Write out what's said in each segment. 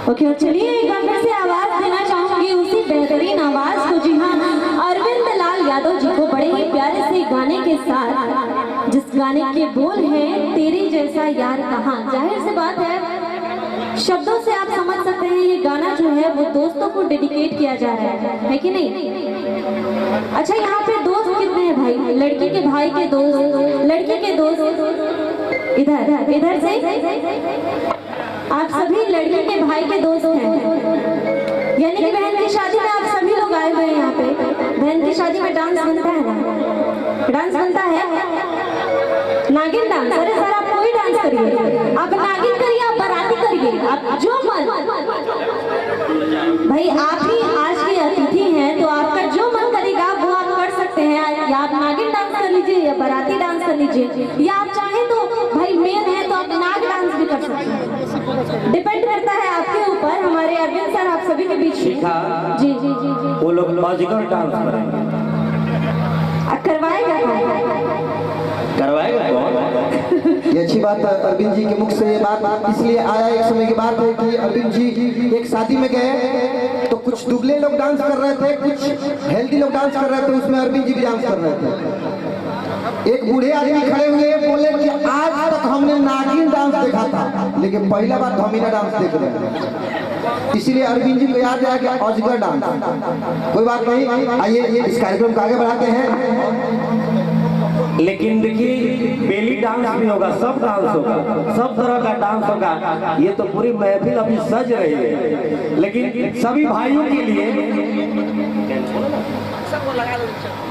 Okay, चलिए एक बार फिर से आवाज देना चाहूंगी उसी बेहतरीन आवाज को। जी हाँ, अरविंद लाल यादव जी को बड़े ही प्यारे से गाने के साथ, जिस गाने के बोल हैं तेरे जैसा यार कहाँ। जाहिर सी बात है, शब्दों से आप समझ सकते हैं ये गाना जो है वो दोस्तों को डेडिकेट किया जा रहा है कि नहीं। अच्छा, यहाँ पे दोस्त कितने हैं भाई? लड़की के भाई के दोस्त, लड़की के दोस्त इधर इधर से आप सभी लड़की के भाई के दोस्त हैं, यानी कि बहन की शादी में आप सभी लोग आए हुए हैं यहाँ पे। बहन की शादी में डांस बनता है ना, डांस बनता है, नागिन डांस। अरे सर, आप कोई डांस करिए, आप नागिन करिए, आप बाराती करिए, आप जो मन भाई, आप ही आज के अतिथि हैं तो आपका जो मन करेगा वो आप कर सकते हैं। या आप नागिन डांस कर लीजिए या बाराती डांस कर लीजिए, या आप चाहें तो भाई मेन है तो आप नाग डांस भी कर सकते हैं। डिपेंड करता है आपके ऊपर। हमारे अरविंद सर आप सभी के बीच में जी जी जी जी वो लोग लॉजिकल डांस करेंगे। करवाएगा ये अच्छी बात है। अरविंद जी के मुख से ये बात इसलिए आया, एक समय की बात है कि अरविंद जी एक शादी में गए तो कुछ दुबले लोग डांस कर रहे थे, कुछ हेल्दी लोग डांस कर रहे थे, उसमें अरविंद जी भी डांस कर रहे थे। एक बूढ़े आदमी खड़े हुए बोले कि आज तक हमने नागिन डांस देखा था, लेकिन पहला बार धमीना डांस देख रहे हैं। इसीलिए अरविंद जी को याद आया कि अजगर डांस। कोई बात नहीं, आइए इस कार्यक्रम को आगे बढ़ाते हैं। लेकिन देखिए, बेली डांस भी होगा, सब डांस होगा, सब तरह का डांस होगा। ये तो पूरी महफिल अभी सज रही है, लेकिन सभी भाइयों के लिए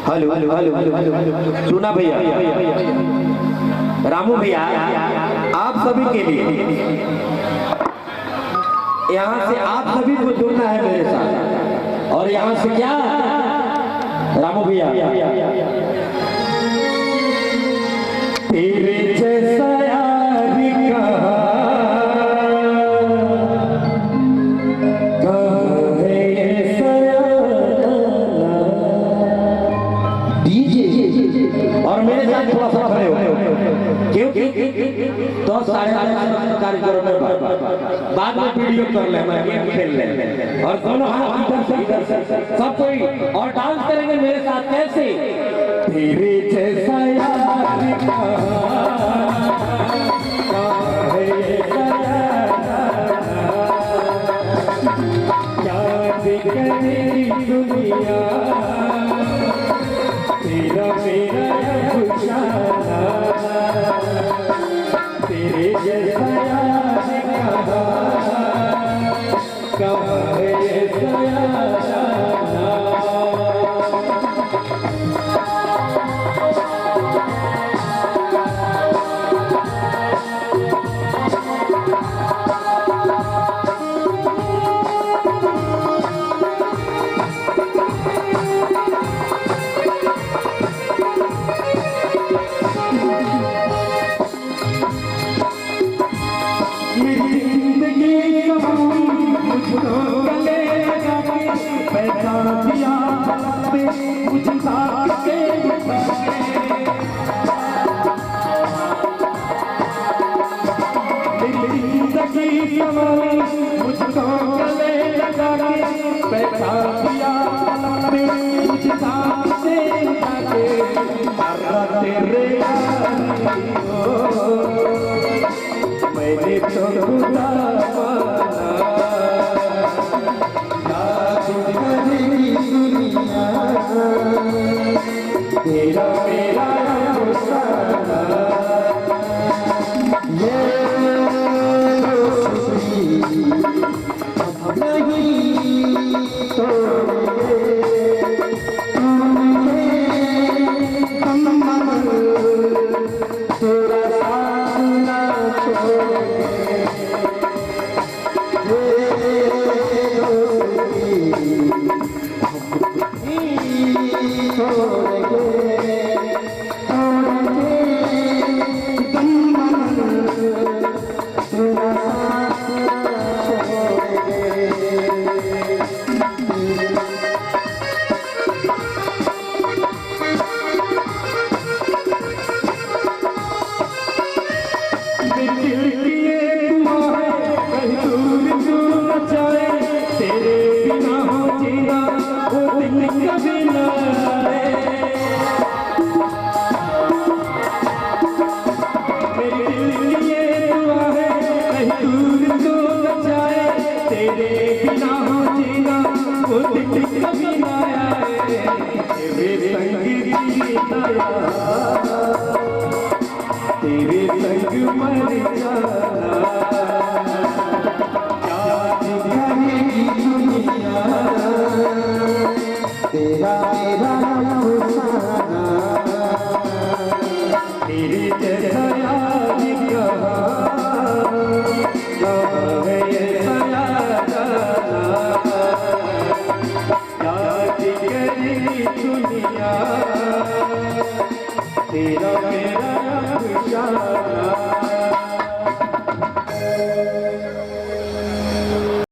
hello hello hello hello tuna भैया, रामू भैया, आप सभी के लिए यहाँ से आप सभी को जुड़ना है मेरे साथ। और यहाँ से क्या रामू भैया, तेरे जैसा यार कहाँ है ये डीजे। और मेरे साथ थोड़ा सा खड़े हो, क्योंकि तो साढ़े कार्यक्रम में बाद में वीडियो कर ले, मैं गेम खेल ले, और दोनों हाथ इधर से सब कोई और डांस करेंगे मेरे साथ। कैसे? तेरे जैसा यार दुनिया तेरा मेरा खुशाना, तेरे जैसा कहाँ है ये सयाना। मैंने तो खुदा तेरा मेरा है ये